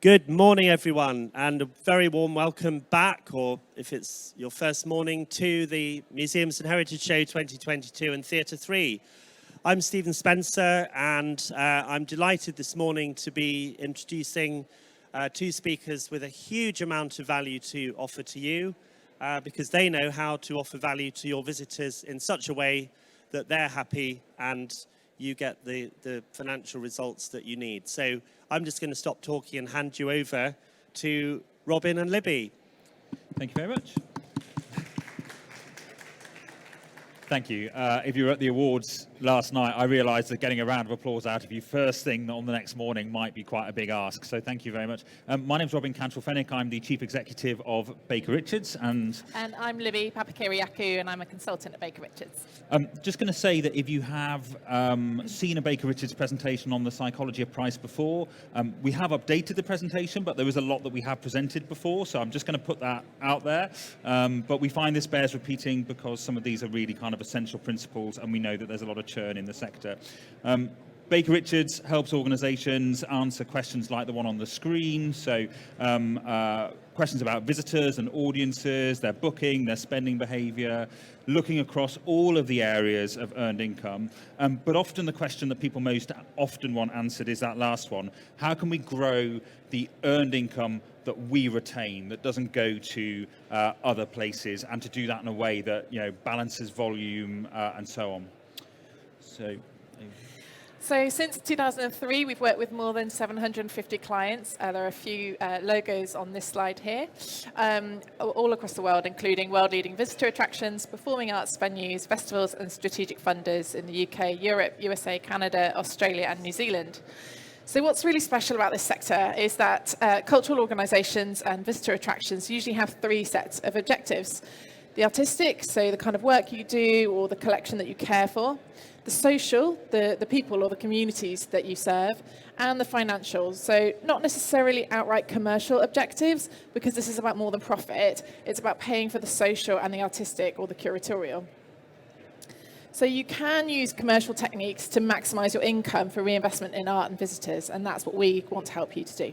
Good morning, everyone, and a very warm welcome back, or if it's your first morning, to the Museums and Heritage Show 2022 and Theatre 3. I'm Stephen Spencer, and I'm delighted this morning to be introducing two speakers with a huge amount of value to offer to you, because they know how to offer value to your visitors in such a way that they're happy and you get the financial results that you need. So I'm just going to stop talking and hand you over to Robin and Libby. Thank you very much. Thank you. If you were at the awards last night, I realised that getting a round of applause out of you first thing on the next morning might be quite a big ask. So thank you very much. My name's Robin Cantrill-Fenwick. I'm the Chief Executive of Baker Richards. And I'm Libby, Papakyriacou, and I'm a consultant at Baker Richards. Just going to say that if you have seen a Baker Richards presentation on the psychology of price before, we have updated the presentation, but there was a lot that we have presented before. So I'm just going to put that out there. But we find this bears repeating because some of these are really kind of essential principles, and we know that there's a lot of churn in the sector. Baker Richards helps organisations answer questions like the one on the screen, so questions about visitors and audiences, their booking, their spending behaviour, looking across all of the areas of earned income. But often the question that people most often want answered is that last one: how can we grow the earned income that we retain, that doesn't go to other places, and to do that in a way that balances volume and so on. So since 2003, we've worked with more than 750 clients. There are a few logos on this slide here, all across the world, including world-leading visitor attractions, performing arts venues, festivals, and strategic funders in the UK, Europe, USA, Canada, Australia, and New Zealand. So what's really special about this sector is that cultural organisations and visitor attractions usually have three sets of objectives. The artistic, so the kind of work you do or the collection that you care for. The social, the people or the communities that you serve. And the financial, so not necessarily outright commercial objectives, because this is about more than profit. It's about paying for the social and the artistic or the curatorial. So you can use commercial techniques to maximise your income for reinvestment in art and visitors, and that's what we want to help you to do.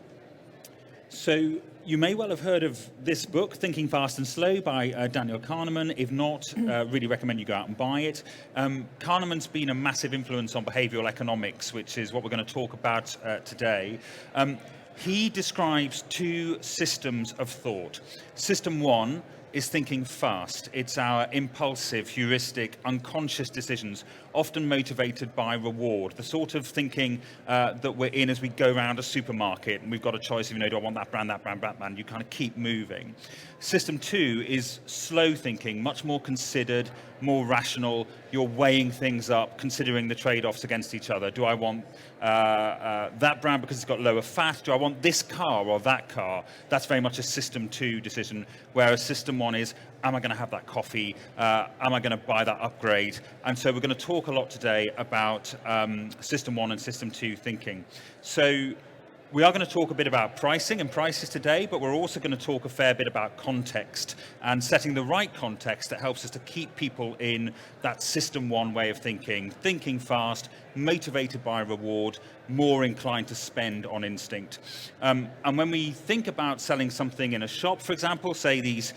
So you may well have heard of this book, Thinking Fast and Slow, by Daniel Kahneman. If not, really recommend you go out and buy it. Kahneman's been a massive influence on behavioural economics, which is what we're going to talk about today. He describes two systems of thought. System one is thinking fast. It's our impulsive, heuristic, unconscious decisions, often motivated by reward. The sort of thinking that we're in as we go around a supermarket and we've got a choice of, do I want that brand, that brand, that brand? You kind of keep moving. System two is slow thinking, much more considered, more rational. You're weighing things up, considering the trade-offs against each other. Do I want that brand because it's got lower fat? Do I want this car or that car? That's very much a system two decision, whereas system one is, am I going to have that coffee? Am I going to buy that upgrade? And so we're going to talk a lot today about system one and system two thinking. So we are going to talk a bit about pricing and prices today, but we're also going to talk a fair bit about context and setting the right context that helps us to keep people in that system one way of thinking fast, motivated by reward, more inclined to spend on instinct. And when we think about selling something in a shop, for example, say these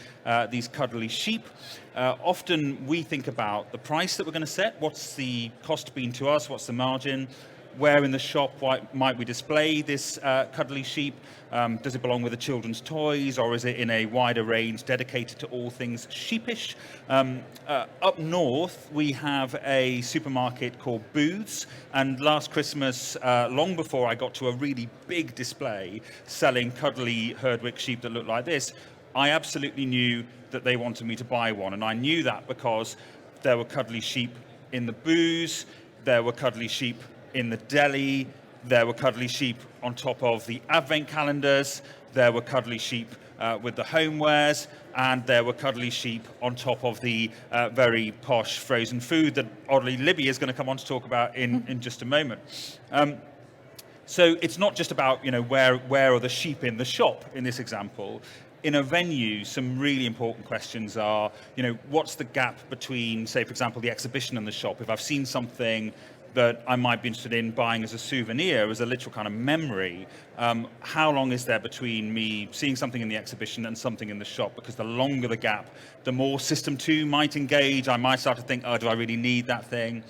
cuddly sheep, often we think about the price that we're going to set. What's the cost been to us? What's the margin? Where in the shop might we display this cuddly sheep? Does it belong with the children's toys, or is it in a wider range dedicated to all things sheepish? Up north, we have a supermarket called Booths, and last Christmas, long before I got to a really big display selling cuddly Herdwick sheep that looked like this, I absolutely knew that they wanted me to buy one, and I knew that because there were cuddly sheep in the booths, there were cuddly sheep in the deli, there were cuddly sheep on top of the advent calendars, there were cuddly sheep with the homewares, and there were cuddly sheep on top of the very posh frozen food that oddly Libby is going to come on to talk about in just a moment. So it's not just about where are the sheep in the shop in this example. In a venue, some really important questions are, what's the gap between, say, for example, the exhibition and the shop? If I've seen something that I might be interested in buying as a souvenir, as a literal kind of memory, how long is there between me seeing something in the exhibition and something in the shop? Because the longer the gap, the more System 2 might engage. I might start to think, oh, do I really need that thing?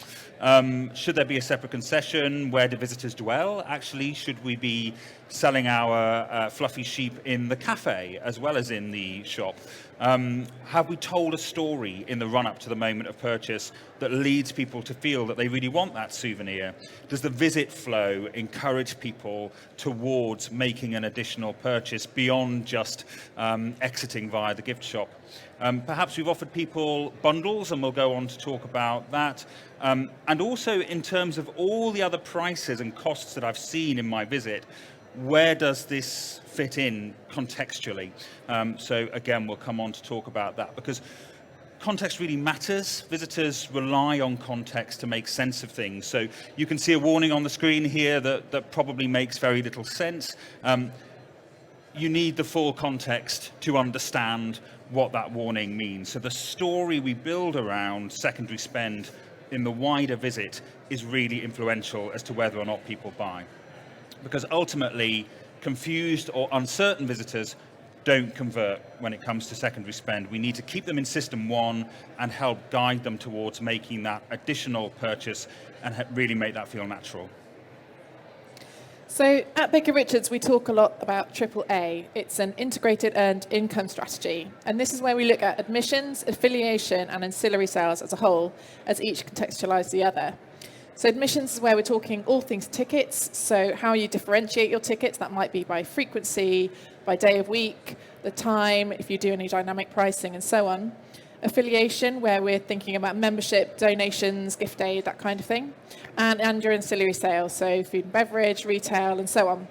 Should there be a separate concession? Where do visitors dwell? Actually, should we be selling our fluffy sheep in the cafe as well as in the shop? Have we told a story in the run-up to the moment of purchase that leads people to feel that they really want that souvenir? Does the visit flow encourage people towards making an additional purchase beyond just exiting via the gift shop? Perhaps we've offered people bundles, and we'll go on to talk about that. And also in terms of all the other prices and costs that I've seen in my visit, where does this fit in contextually? So again, we'll come on to talk about that, because context really matters. Visitors rely on context to make sense of things. So you can see a warning on the screen here that probably makes very little sense. You need the full context to understand what that warning means. So the story we build around secondary spend in the wider visit is really influential as to whether or not people buy. Because ultimately, confused or uncertain visitors don't convert when it comes to secondary spend. We need to keep them in System 1 and help guide them towards making that additional purchase and really make that feel natural. So at Baker Richards, we talk a lot about AAA. It's an integrated earned income strategy. And this is where we look at admissions, affiliation, and ancillary sales as a whole, as each contextualize the other. So admissions is where we're talking all things tickets. So how you differentiate your tickets, that might be by frequency, by day of week, the time, if you do any dynamic pricing, and so on. Affiliation, where we're thinking about membership, donations, gift aid, that kind of thing. And your ancillary sales, so food and beverage, retail, and so on.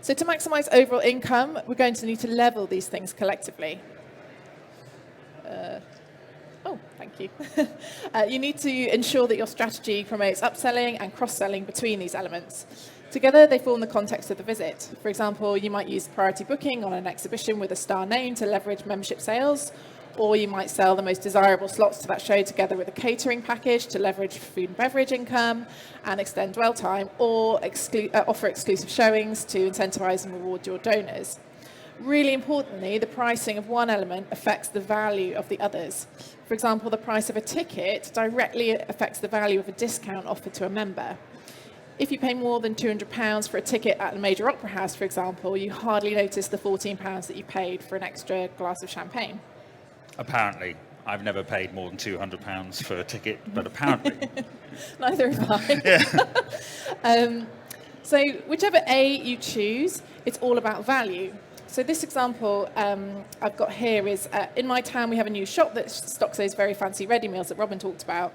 So to maximize overall income, we're going to need to level these things collectively. Oh, thank you. You need to ensure that your strategy promotes upselling and cross-selling between these elements. Together, they form the context of the visit. For example, you might use priority booking on an exhibition with a star name to leverage membership sales, or you might sell the most desirable slots to that show together with a catering package to leverage food and beverage income and extend dwell time, or offer exclusive showings to incentivize and reward your donors. Really importantly, the pricing of one element affects the value of the others. For example, the price of a ticket directly affects the value of a discount offered to a member. If you pay more than £200 for a ticket at a major opera house, for example, you hardly notice the £14 that you paid for an extra glass of champagne. Apparently. I've never paid more than £200 for a ticket, but apparently. Neither have I. Yeah. So whichever A you choose, it's all about value. So this example I've got here is, in my town we have a new shop that stocks those very fancy ready meals that Robin talked about.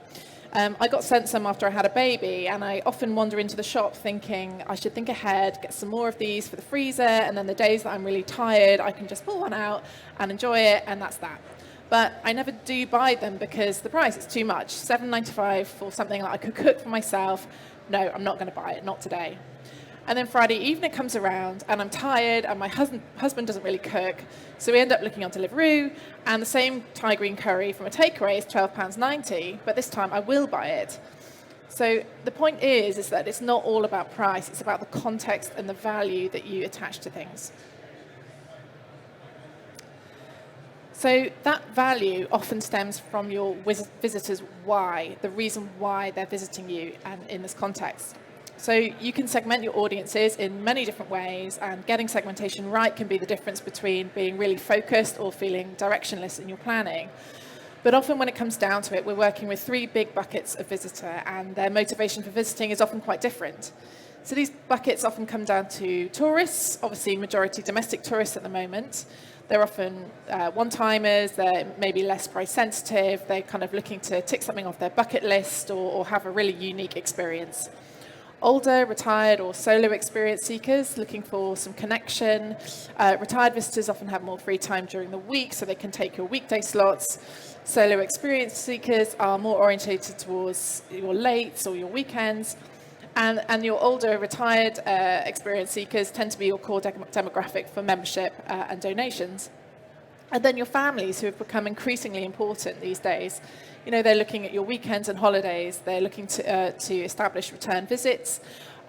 I got sent some after I had a baby, and I often wander into the shop thinking I should think ahead, get some more of these for the freezer, and then the days that I'm really tired, I can just pull one out and enjoy it, and that's that. But I never do buy them because the price is too much. $7.95 for something that I could cook for myself. No, I'm not going to buy it, not today. And then Friday evening comes around and I'm tired and my husband doesn't really cook. So we end up looking on Deliveroo, and the same Thai green curry from a takeaway is £12.90, but this time I will buy it. So the point is that it's not all about price, it's about the context and the value that you attach to things. So that value often stems from your visitors' why, the reason why they're visiting you and in this context. So you can segment your audiences in many different ways, and getting segmentation right can be the difference between being really focused or feeling directionless in your planning. But often when it comes down to it, we're working with three big buckets of visitor, and their motivation for visiting is often quite different. So these buckets often come down to tourists, obviously majority domestic tourists at the moment. They're often one-timers, they're maybe less price sensitive, they're kind of looking to tick something off their bucket list or have a really unique experience. Older, retired or solo experience seekers looking for some connection. Retired visitors often have more free time during the week, so they can take your weekday slots. Solo experience seekers are more orientated towards your lates or your weekends. And your older, retired experience seekers tend to be your core demographic for membership and donations. And then your families, who have become increasingly important these days. They're looking at your weekends and holidays. They're looking to establish return visits.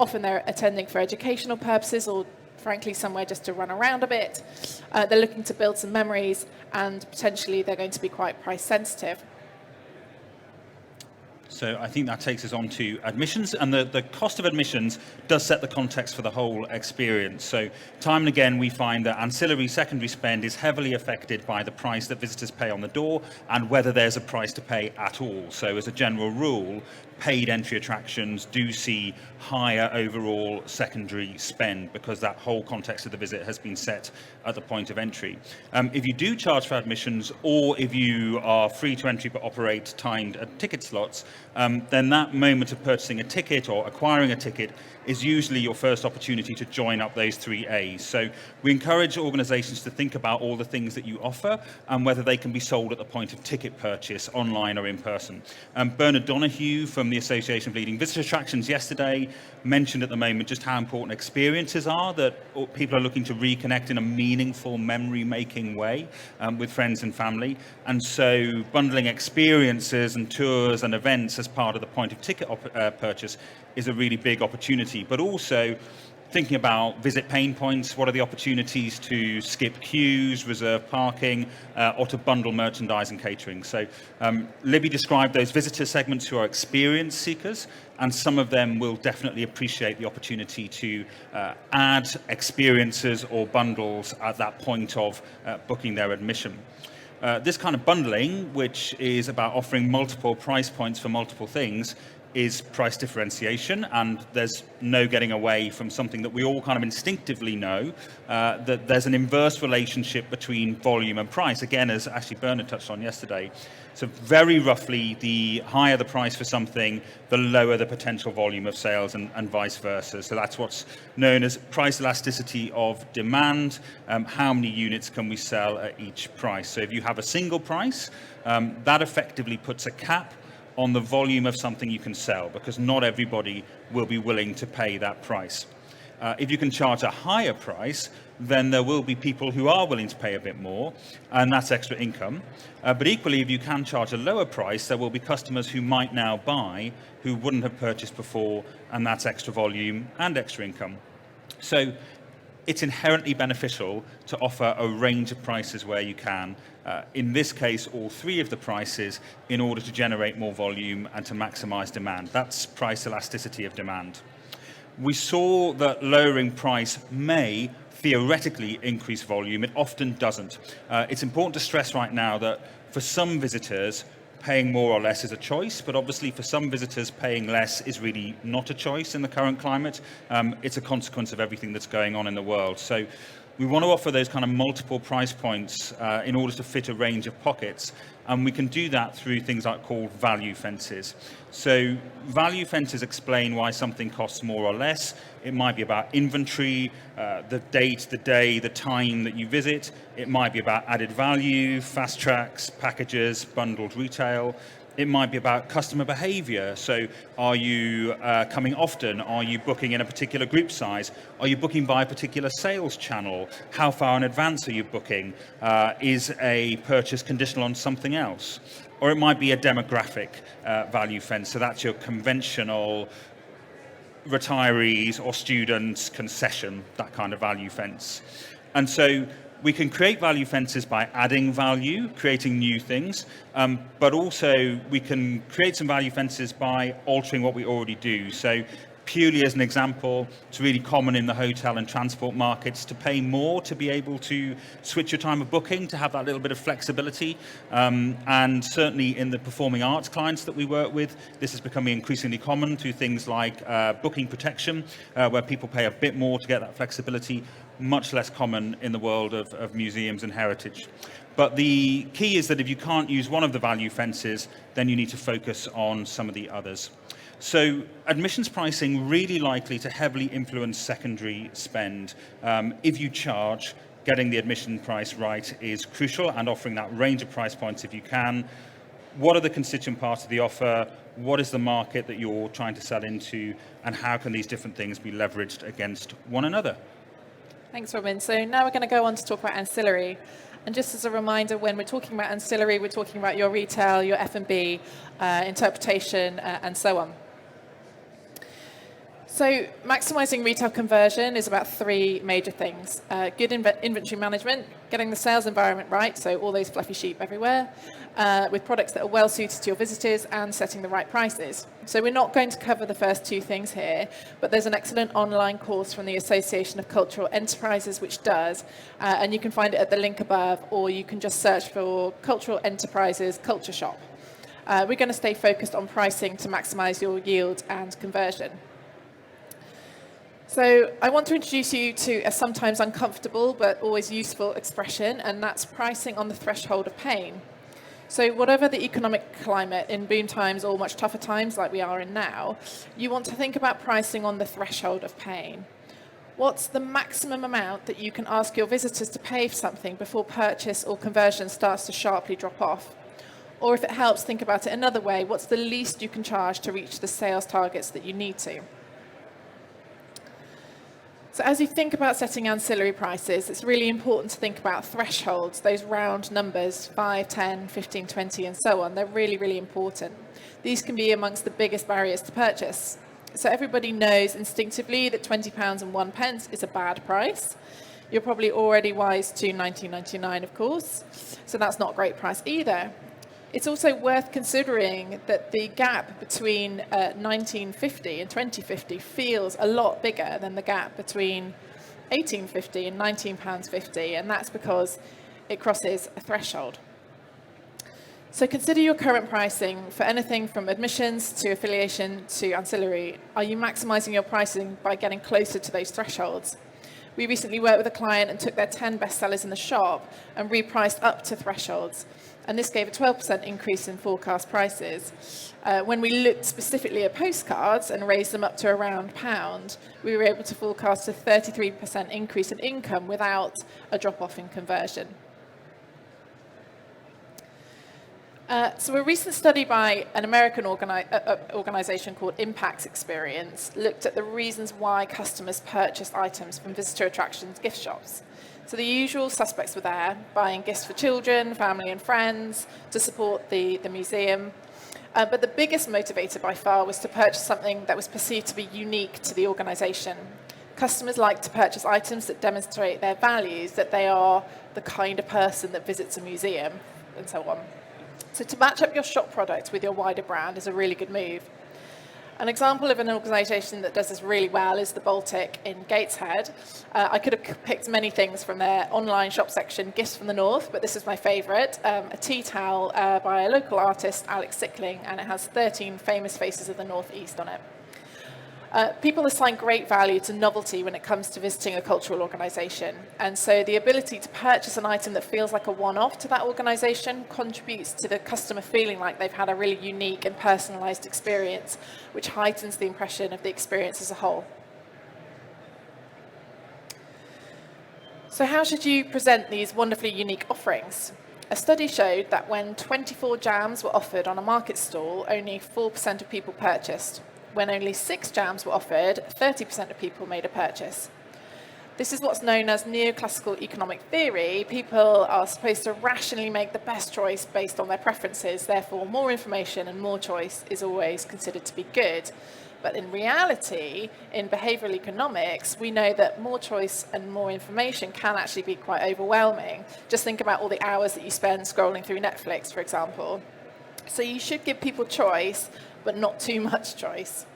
Often they're attending for educational purposes or frankly somewhere just to run around a bit. They're looking to build some memories, and potentially they're going to be quite price sensitive. So I think that takes us on to admissions, and the cost of admissions does set the context for the whole experience. So time and again we find that ancillary secondary spend is heavily affected by the price that visitors pay on the door and whether there's a price to pay at all. So as a general rule, paid entry attractions do see higher overall secondary spend because that whole context of the visit has been set at the point of entry. If you do charge for admissions, or if you are free to entry but operate timed ticket slots, then that moment of purchasing a ticket or acquiring a ticket is usually your first opportunity to join up those 3 A's. So we encourage organisations to think about all the things that you offer and whether they can be sold at the point of ticket purchase, online or in person. Bernard Donahue from the Association of Leading Visitor Attractions yesterday mentioned at the moment just how important experiences are, that people are looking to reconnect in a meaningful, memory-making way with friends and family. And so bundling experiences and tours and events as part of the point of ticket purchase is a really big opportunity, but also thinking about visit pain points. What are the opportunities to skip queues, reserve parking, or to bundle merchandise and catering? So Libby described those visitor segments who are experience seekers, and some of them will definitely appreciate the opportunity to add experiences or bundles at that point of booking their admission. This kind of bundling, which is about offering multiple price points for multiple things, is price differentiation, and there's no getting away from something that we all kind of instinctively know, that there's an inverse relationship between volume and price, again, as actually Bernard touched on yesterday. So very roughly, the higher the price for something, the lower the potential volume of sales, and vice versa. So that's what's known as price elasticity of demand. How many units can we sell at each price? So if you have a single price, that effectively puts a cap on the volume of something you can sell, because not everybody will be willing to pay that price. If you can charge a higher price, then there will be people who are willing to pay a bit more, and that's extra income. But equally, if you can charge a lower price, there will be customers who might now buy who wouldn't have purchased before, and that's extra volume and extra income. So it's inherently beneficial to offer a range of prices where you can. In this case, all 3 of the prices, in order to generate more volume and to maximize demand. That's price elasticity of demand. We saw that lowering price may theoretically increase volume. It often doesn't. It's important to stress right now that for some visitors, paying more or less is a choice, but obviously for some visitors, paying less is really not a choice in the current climate. It's a consequence of everything that's going on in the world. So we want to offer those kind of multiple price points in order to fit a range of pockets, and we can do that through things like called value fences. So value fences explain why something costs more or less. It might be about inventory, the date, the day, the time that you visit. It might be about added value, fast tracks, packages, bundled retail. It might be about customer behavior. So are you coming often? Are you booking in a particular group size? Are you booking by a particular sales channel? How far in advance are you booking? Is a purchase conditional on something else? Or it might be a demographic value fence. So that's your conventional retirees or students concession, that kind of value fence. And so we can create value fences by adding value, creating new things, but also we can create some value fences by altering what we already do. So purely as an example, it's really common in the hotel and transport markets to pay more to be able to switch your time of booking, to have that little bit of flexibility. And certainly in the performing arts clients that we work with, this is becoming increasingly common through things like booking protection, where people pay a bit more to get that flexibility, much less common in the world of museums and heritage. But the key is that if you can't use one of the value fences, then you need to focus on some of the others. So admissions pricing really likely to heavily influence secondary spend. If you charge, getting the admission price right is crucial, and offering that range of price points if you can. What are the constituent parts of the offer? What is the market that you're trying to sell into? And how can these different things be leveraged against one another? Thanks, Robin. So now we're going to go on to talk about ancillary. And just as a reminder, when we're talking about ancillary, we're talking about your retail, your F&B, interpretation, and so on. So maximising retail conversion is about three major things. Good inventory management, getting the sales environment right, so all those fluffy sheep everywhere, with products that are well suited to your visitors, and setting the right prices. So we're not going to cover the first two things here, but there's an excellent online course from the Association of Cultural Enterprises which does, and you can find it at the link above, or you can just search for Cultural Enterprises Culture Shop. We're going to stay focused on pricing to maximise your yield and conversion. So I want to introduce you to a sometimes uncomfortable but always useful expression, and that's pricing on the threshold of pain. So whatever the economic climate in boom times or much tougher times like we are in now, you want to think about pricing on the threshold of pain. What's the maximum amount that you can ask your visitors to pay for something before purchase or conversion starts to sharply drop off? Or if it helps, think about it another way, what's the least you can charge to reach the sales targets that you need to? So as you think about setting ancillary prices, it's really important to think about thresholds, those round numbers, 5, 10, 15, 20, and so on. They're really, really important. These can be amongst the biggest barriers to purchase. So everybody knows instinctively that £20 and 1 pence is a bad price. You're probably already wise to £19.99, of course. So that's not a great price either. It's also worth considering that the gap between 1950 and 2050 feels a lot bigger than the gap between 1850 and £19.50, and that's because it crosses a threshold. So consider your current pricing for anything from admissions to affiliation to ancillary. Are you maximising your pricing by getting closer to those thresholds? We recently worked with a client and took their 10 best sellers in the shop and repriced up to thresholds. And this gave a 12% increase in forecast prices. When we looked specifically at postcards and raised them up to around £1, we were able to forecast a 33% increase in income without a drop-off in conversion. So a recent study by an American organisation called Impact Experience looked at the reasons why customers purchased items from visitor attractions gift shops. So the usual suspects were there, buying gifts for children, family and friends, to support the museum. But the biggest motivator by far was to purchase something that was perceived to be unique to the organisation. Customers like to purchase items that demonstrate their values, that they are the kind of person that visits a museum, and so on. So to match up your shop product with your wider brand is a really good move. An example of an organisation that does this really well is the Baltic in Gateshead. I could have picked many things from their online shop section, Gifts from the North, but this is my favourite, a tea towel by a local artist, Alex Sickling, and it has 13 famous faces of the North East on it. People assign great value to novelty when it comes to visiting a cultural organisation, and so the ability to purchase an item that feels like a one-off to that organisation contributes to the customer feeling like they've had a really unique and personalised experience, which heightens the impression of the experience as a whole. So how should you present these wonderfully unique offerings? A study showed that when 24 jams were offered on a market stall, only 4% of people purchased. When only 6 jams were offered, 30% of people made a purchase. This is what's known as neoclassical economic theory. People are supposed to rationally make the best choice based on their preferences. Therefore, more information and more choice is always considered to be good. But in reality, in behavioural economics, we know that more choice and more information can actually be quite overwhelming. Just think about all the hours that you spend scrolling through Netflix, for example. So you should give people choice, but not too much choice.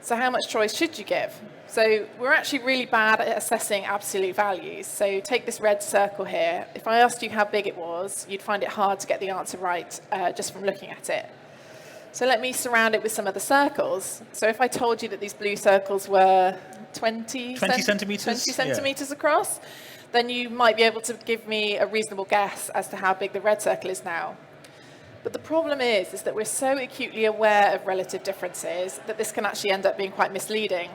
So how much choice should you give? So we're actually really bad at assessing absolute values. So take this red circle here. If I asked you how big it was, you'd find it hard to get the answer right just from looking at it. So let me surround it with some of the circles. So if I told you that these blue circles were 20 centimetres across, then you might be able to give me a reasonable guess as to how big the red circle is now. But the problem is that we're so acutely aware of relative differences that this can actually end up being quite misleading.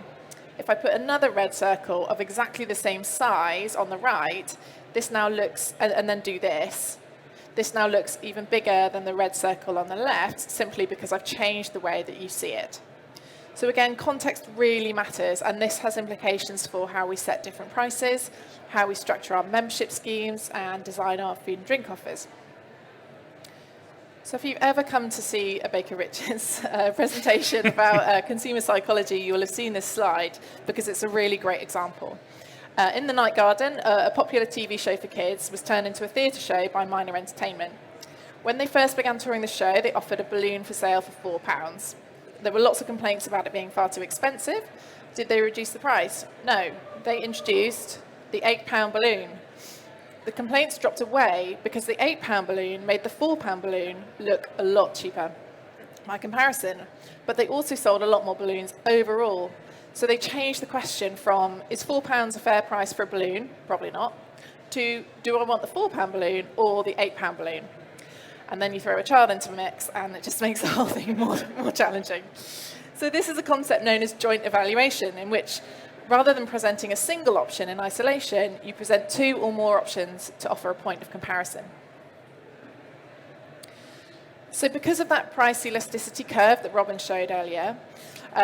If I put another red circle of exactly the same size on the right, this now looks, and then do this, this now looks even bigger than the red circle on the left, simply because I've changed the way that you see it. So again, context really matters, and this has implications for how we set different prices, how we structure our membership schemes, and design our food and drink offers. So if you've ever come to see a Baker Richards presentation about consumer psychology, you'll have seen this slide because it's a really great example. In the Night Garden, a popular TV show for kids was turned into a theatre show by Minor Entertainment. When they first began touring the show, they offered a balloon for sale for £4. There were lots of complaints about it being far too expensive. Did they reduce the price? No. They introduced the £8 balloon. The complaints dropped away because the £8 balloon made the £4 balloon look a lot cheaper by comparison. But they also sold a lot more balloons overall. So they changed the question from, is £4 a fair price for a balloon? Probably not. To, do I want the £4 balloon or the £8 balloon? And then you throw a child into the mix, and it just makes the whole thing more challenging. So this is a concept known as joint evaluation, in which rather than presenting a single option in isolation, you present two or more options to offer a point of comparison. So because of that price elasticity curve that Robin showed earlier,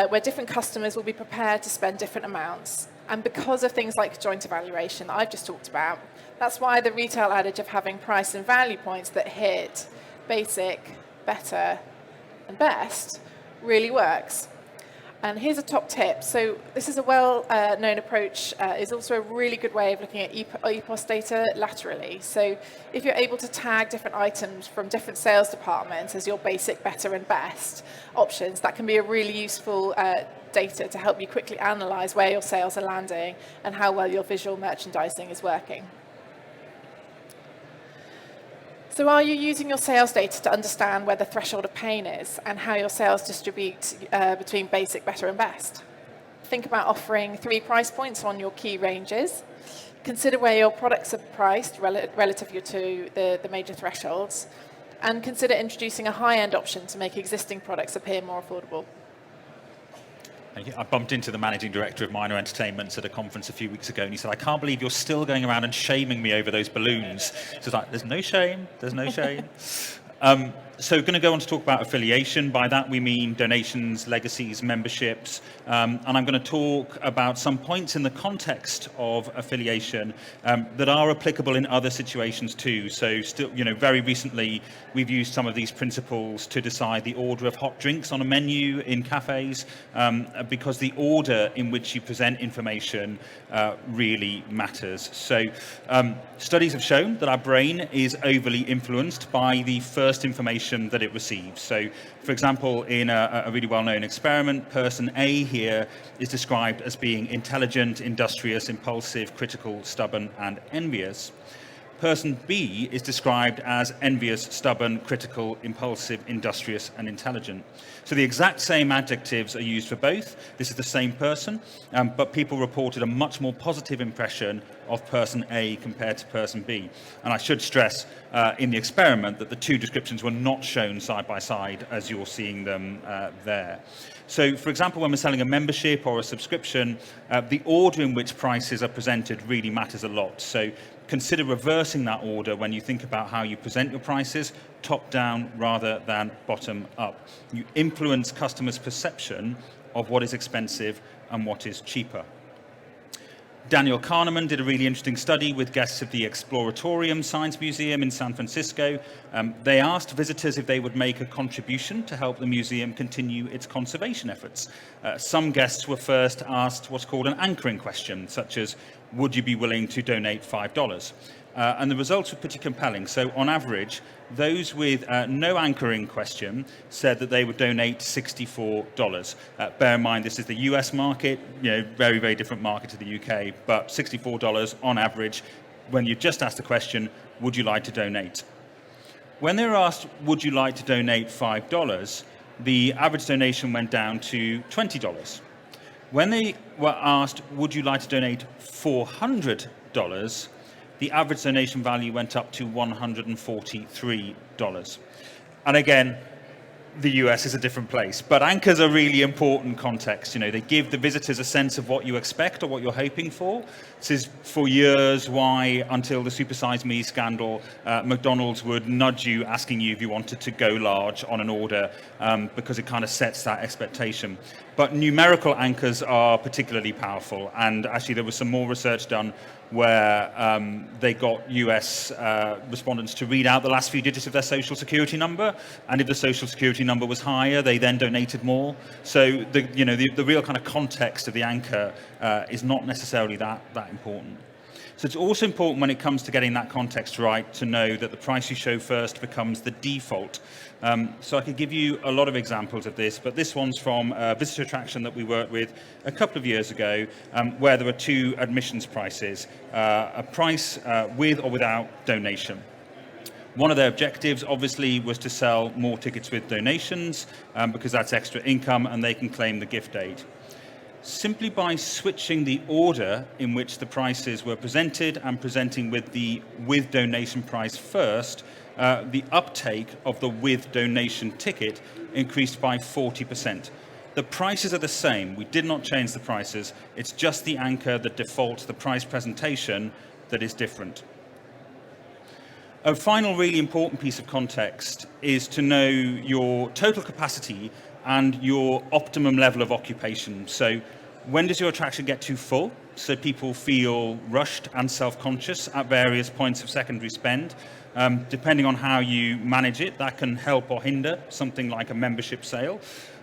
where different customers will be prepared to spend different amounts, and because of things like joint evaluation that I've just talked about, that's why the retail adage of having price and value points that hit basic, better, and best really works. And here's a top tip. So this is a well-known approach. Is also a really good way of looking at EPOS data laterally. So if you're able to tag different items from different sales departments as your basic, better, and best options, that can be a really useful data to help you quickly analyze where your sales are landing and how well your visual merchandising is working. So are you using your sales data to understand where the threshold of pain is and how your sales distribute between basic, better, and best? Think about offering 3 price points on your key ranges. Consider where your products are priced relative to the major thresholds. And consider introducing a high-end option to make existing products appear more affordable. I bumped into the managing director of Minor Entertainment at a conference a few weeks ago, and he said, "I can't believe you're still going around and shaming me over those balloons." So it's like, there's no shame, there's no shame. So going to go on to talk about affiliation. By that we mean donations, legacies, memberships, and I'm going to talk about some points in the context of affiliation that are applicable in other situations too. So still, very recently we've used some of these principles to decide the order of hot drinks on a menu in cafes, because the order in which you present information really matters. So studies have shown that our brain is overly influenced by the first information that it receives. So, for example, in a really well-known experiment, person A here is described as being intelligent, industrious, impulsive, critical, stubborn, and envious. Person B is described as envious, stubborn, critical, impulsive, industrious, and intelligent. So the exact same adjectives are used for both. This is the same person, but people reported a much more positive impression of person A compared to person B. And I should stress in the experiment that the two descriptions were not shown side by side as you're seeing them there. So, for example, when we're selling a membership or a subscription, the order in which prices are presented really matters a lot. So consider reversing that order when you think about how you present your prices, top down rather than bottom up. You influence customers' perception of what is expensive and what is cheaper. Daniel Kahneman did a really interesting study with guests of the Exploratorium Science Museum in San Francisco. They asked visitors if they would make a contribution to help the museum continue its conservation efforts. Some guests were first asked what's called an anchoring question, such as, would you be willing to donate $5? And the results were pretty compelling. So on average, those with no anchoring question said that they would donate $64. Bear in mind, this is the US market, very, very different market to the UK, but $64 on average when you just asked the question, would you like to donate? When they were asked, would you like to donate $5, the average donation went down to $20. When they were asked, would you like to donate $400, the average donation value went up to $143. And again, the US is a different place. But anchors are really important context. You know, they give the visitors a sense of what you expect or what you're hoping for. This is for years why, until the Super Size Me scandal, McDonald's would nudge you, asking you if you wanted to go large on an order, because it kind of sets that expectation. But numerical anchors are particularly powerful. And actually, there was some more research done where they got US respondents to read out the last few digits of their social security number, and if the social security number was higher, they then donated more. So the real kind of context of the anchor is not necessarily that important. So it's also important when it comes to getting that context right to know that the price you show first becomes the default. So I could give you a lot of examples of this, but this one's from a visitor attraction that we worked with a couple of years ago, where there were two admissions prices, a price with or without donation. One of their objectives, obviously, was to sell more tickets with donations, because that's extra income and they can claim the gift aid. Simply by switching the order in which the prices were presented and presenting with the with donation price first, the uptake of the with donation ticket increased by 40%. The prices are the same. We did not change the prices. It's just the anchor that defaults the price presentation that is different. A final really important piece of context is to know your total capacity and your optimum level of occupation. So when does your attraction get too full? So people feel rushed and self-conscious at various points of secondary spend. Depending on how you manage it, that can help or hinder something like a membership sale.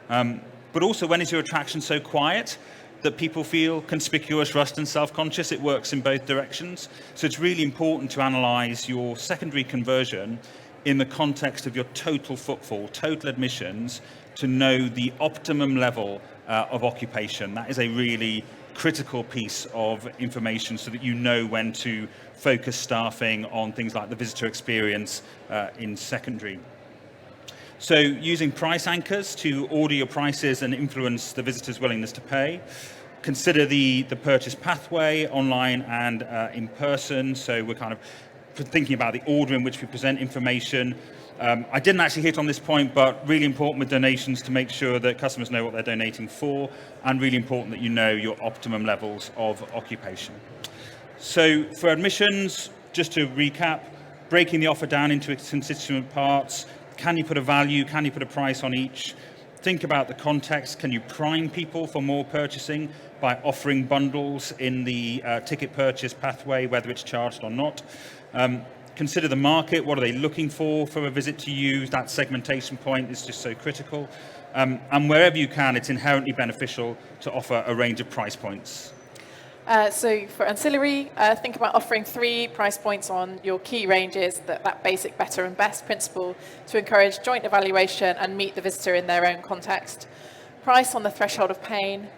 But also, when is your attraction so quiet that people feel conspicuous, rushed and self-conscious? It works in both directions. So it's really important to analyze your secondary conversion in the context of your total footfall, total admissions, to know the optimum level of occupation. That is a really critical piece of information so that you know when to focus staffing on things like the visitor experience in secondary. So using price anchors to order your prices and influence the visitor's willingness to pay. Consider the purchase pathway online and in person. So we're kind of thinking about the order in which we present information. I didn't actually hit on this point, but really important with donations to make sure that customers know what they're donating for, and really important that you know your optimum levels of occupation. So for admissions, just to recap, breaking the offer down into its constituent parts. Can you put a value? Can you put a price on each? Think about the context. Can you prime people for more purchasing by offering bundles in the ticket purchase pathway, whether it's charged or not? Consider the market. What are they looking for a visit to you? That segmentation point is just so critical. And wherever you can, it's inherently beneficial to offer a range of price points. So for ancillary, think about offering 3 price points on your key ranges, that basic, better and best principle, to encourage joint evaluation and meet the visitor in their own context. Price on the threshold of pain.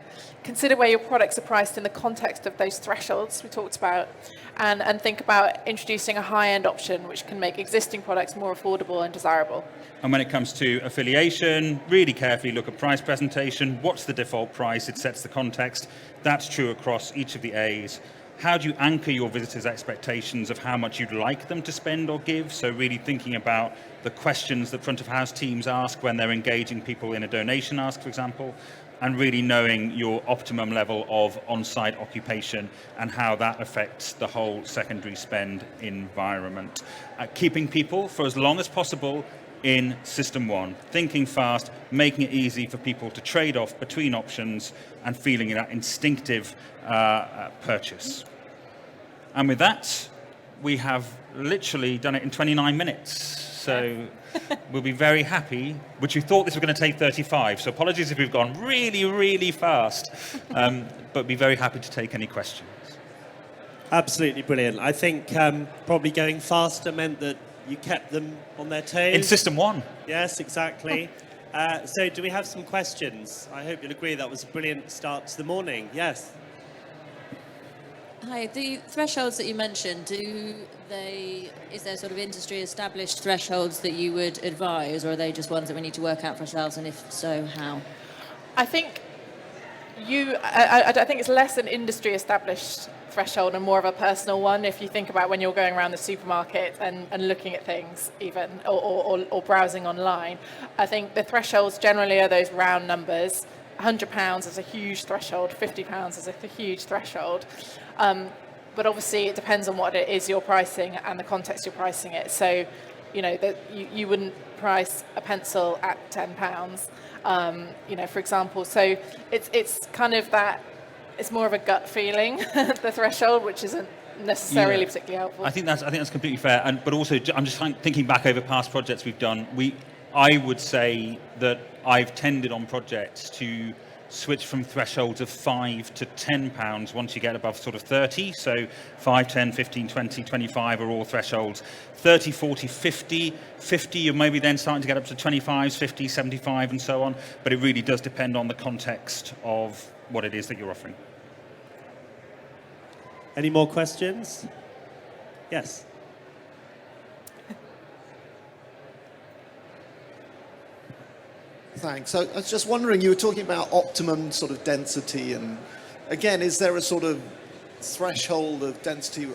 Consider where your products are priced in the context of those thresholds we talked about, and think about introducing a high-end option which can make existing products more affordable and desirable. And when it comes to affiliation, really carefully look at price presentation. What's the default price? It sets the context. That's true across each of the A's. How do you anchor your visitors' expectations of how much you'd like them to spend or give? So really thinking about the questions that front of house teams ask when they're engaging people in a donation ask, for example, and really knowing your optimum level of on-site occupation and how that affects the whole secondary spend environment. Keeping people for as long as possible in System 1, thinking fast, making it easy for people to trade off between options and feeling that instinctive purchase. And with that, we have literally done it in 29 minutes. So we'll be very happy, which we thought this was going to take 35. So apologies if we've gone really, really fast, but be very happy to take any questions. Absolutely brilliant. I think probably going faster meant that you kept them on their toes. In System 1. Yes, exactly. So do we have some questions? I hope you'll agree that was a brilliant start to the morning. Yes. Hi, the thresholds that you mentioned, is there sort of industry established thresholds that you would advise, or are they just ones that we need to work out for ourselves, and if so, how? I think I think it's less an industry established threshold and more of a personal one. If you think about when you're going around the supermarket and looking at things even, or browsing online, I think the thresholds generally are those round numbers. £100 is a huge threshold, £50 is a huge threshold. But obviously it depends on what it is you're pricing and the context you're pricing it. So, you wouldn't price a pencil at £10, for example. So it's kind of that, it's more of a gut feeling, the threshold, which isn't necessarily particularly helpful. I think that's completely fair. But also, I'm just thinking back over past projects we've done. I would say that I've tended on projects to switch from thresholds of £5 to £10 once you get above sort of 30. So 5, 10, 15, 20, 25 are all thresholds. 30, 40, 50, you're maybe then starting to get up to 25s, 50, 75 and so on. But it really does depend on the context of what it is that you're offering. Any more questions? Yes. Thanks. So I was just wondering, you were talking about optimum sort of density, and again, is there a sort of threshold of density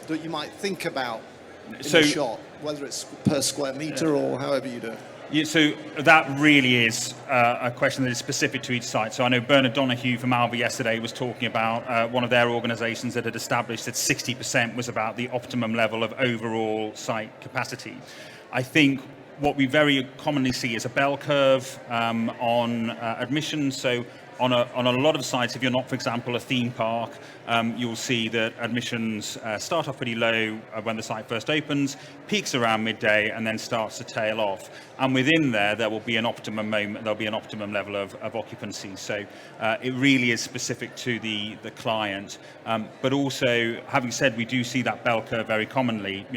that you might think about in a shot, whether it's per square meter or however you do it? Yeah, so that really is a question that is specific to each site. So I know Bernard Donahue from Alva yesterday was talking about one of their organisations that had established that 60% was about the optimum level of overall site capacity. I think what we very commonly see is a bell curve on admissions. So on a lot of sites, if you're not, for example, a theme park, you'll see that admissions start off pretty low when the site first opens, peaks around midday, and then starts to tail off. And within there will be an optimum moment, there'll be an optimum level of occupancy. So it really is specific to the client. But also, having said, we do see that bell curve very commonly,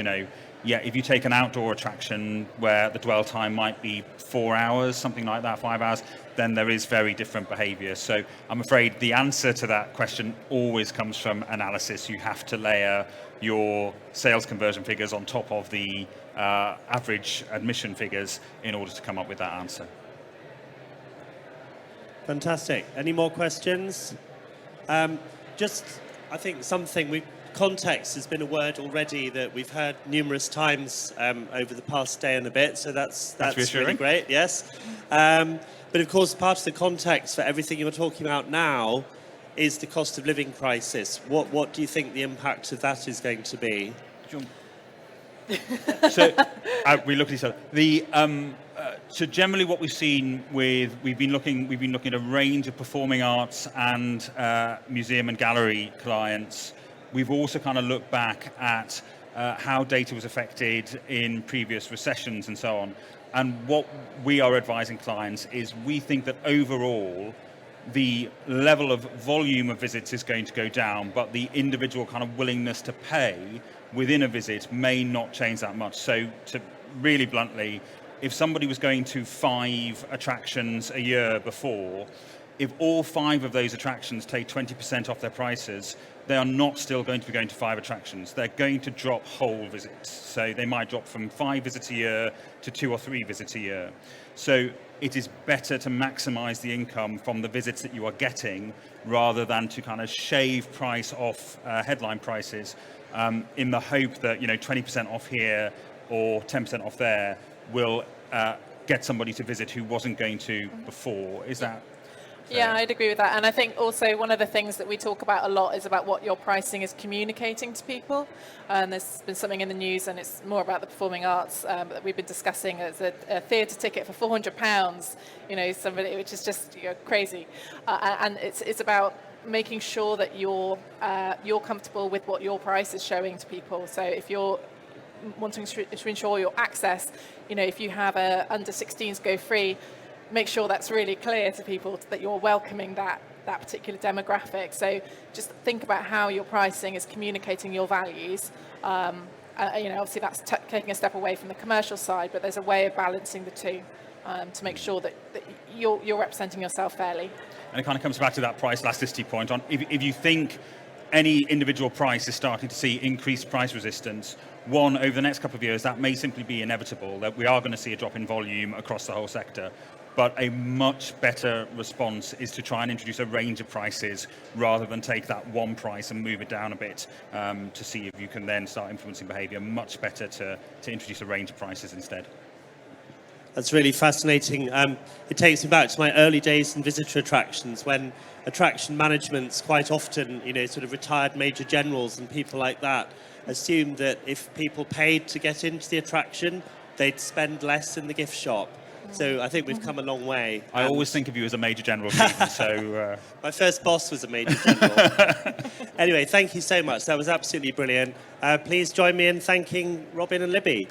if you take an outdoor attraction where the dwell time might be 4 hours, something like that, 5 hours, then there is very different behaviour. So I'm afraid the answer to that question always comes from analysis. You have to layer your sales conversion figures on top of the average admission figures in order to come up with that answer. Fantastic. Any more questions? I think context has been a word already that we've heard numerous times over the past day and a bit, so that's really great, yes. But of course, part of the context for everything you're talking about now is the cost of living crisis. What do you think the impact of that is going to be? So we look at each other. So generally, what we've seen we've been looking at a range of performing arts and museum and gallery clients. We've also kind of looked back at how data was affected in previous recessions and so on. And what we are advising clients is we think that overall, the level of volume of visits is going to go down, but the individual kind of willingness to pay within a visit may not change that much. So to really bluntly, if somebody was going to 5 attractions a year before, if all 5 of those attractions take 20% off their prices, they are not still going to be going to 5 attractions. They're going to drop whole visits. So they might drop from 5 visits a year to 2 or 3 visits a year. So it is better to maximize the income from the visits that you are getting rather than to kind of shave price off headline prices in the hope that 20% off here or 10% off there will get somebody to visit who wasn't going to before. Is that? Yeah, I'd agree with that. And I think also one of the things that we talk about a lot is about what your pricing is communicating to people. And there's been something in the news, and it's more about the performing arts that we've been discussing. As a theatre ticket for £400, somebody, which is just crazy. And it's about making sure that you're comfortable with what your price is showing to people. So if you're wanting to ensure your access, if you have a under 16s go free, make sure that's really clear to people that you're welcoming that particular demographic. So just think about how your pricing is communicating your values. Obviously that's taking a step away from the commercial side, but there's a way of balancing the two to make sure that you're representing yourself fairly. And it kind of comes back to that price elasticity point on if you think any individual price is starting to see increased price resistance, over the next couple of years, that may simply be inevitable, that we are going to see a drop in volume across the whole sector. but a much better response is to try and introduce a range of prices rather than take that one price and move it down a bit to see if you can then start influencing behavior. Much better to introduce a range of prices instead. That's really fascinating. It takes me back to my early days in visitor attractions, when attraction management's quite often, sort of retired major generals and people like that assumed that if people paid to get into the attraction, they'd spend less in the gift shop. So I think we've come a long way. I always think of you as a major general, Stephen, so... My first boss was a major general. Anyway, thank you so much. That was absolutely brilliant. Please join me in thanking Robin and Libby.